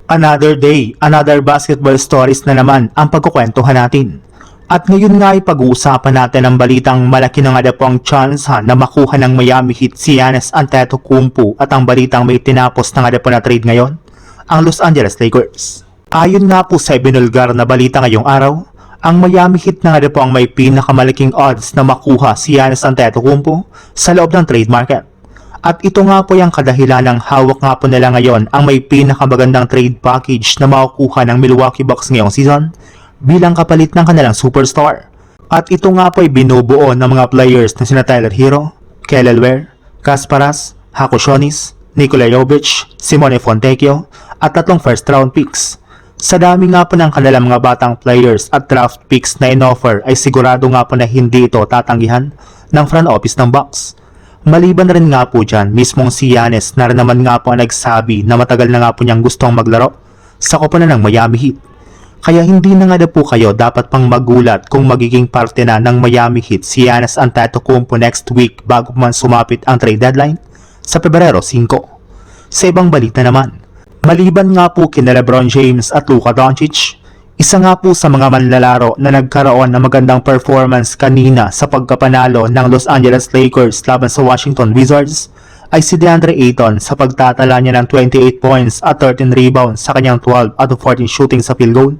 Another day, another basketball stories na naman ang pagkukwentuhan natin. At ngayon nga ay pag-uusapan natin ang balitang malaki na nga po ang chance na makuha ng Miami Heat si Giannis Antetokounmpo at ang balitang may tinapos na nga po na trade ngayon, ang Los Angeles Lakers. Ayon nga po sa ibinulgar na balita ngayong araw, ang Miami Heat na nga po ang may pinakamalaking odds na makuha si Giannis Antetokounmpo sa loob ng trade market. At ito nga po yung kadahilan ng hawak nga po nila ngayon ang may pinakamagandang trade package na makukuha ng Milwaukee Bucks ngayong season bilang kapalit ng kanilang superstar. At ito nga po ay binubuo ng mga players na sina Tyler Hero, Kelly Ware, Kasparas, Hakushonis, Nikola Jovic, Simone Fontecchio at 3 first round picks. Sa dami nga po ng kanilang mga batang players at draft picks na inoffer ay sigurado nga po na hindi ito tatanggihan ng front office ng Bucks. Maliban na rin nga po dyan, mismong si Giannis na rin naman nga po ang nagsabi na matagal na nga po niyang gustong maglaro sa koponan ng Miami Heat. Kaya hindi na nga po kayo dapat pang magulat kung magiging parte na ng Miami Heat si Giannis Antetokounmpo next week bago man sumapit ang trade deadline sa Pebrero 5. Sa ibang balita naman, maliban nga po kina LeBron James at Luka Doncic, isa nga po sa mga manlalaro na nagkaroon ng magandang performance kanina sa pagkapanalo ng Los Angeles Lakers laban sa Washington Wizards ay si DeAndre Ayton sa pagtatala niya ng 28 points at 13 rebounds sa kanyang 12 out of 14 shooting sa field goal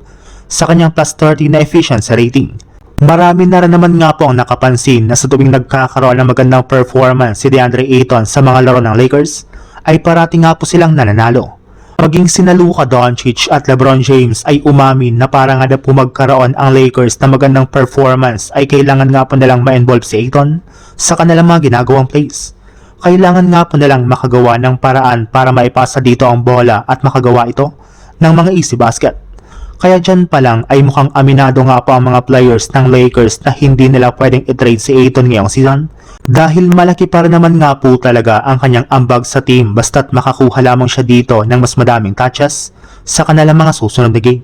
sa kanyang plus 30 na efficiency rating. Marami na rin naman nga po ang nakapansin na sa tuwing nagkakaroon ng magandang performance si DeAndre Ayton sa mga laro ng Lakers ay parati nga po silang nananalo. Maging sina Luka Doncic at LeBron James ay umamin na para nga na po magkaroon ang Lakers na magandang performance ay kailangan nga po nilang ma-involve si Ayton sa kanilang mga ginagawang plays. Kailangan nga po nilang makagawa ng paraan para maipasa dito ang bola at makagawa ito ng mga easy basket. Kaya dyan pa lang ay mukhang aminado nga po ang mga players ng Lakers na hindi nila pwedeng i-trade si Ayton ngayong season dahil malaki pa rin naman nga po talaga ang kanyang ambag sa team basta't makakuha lamang siya dito ng mas madaming touches sa kanilang mga susunod na game.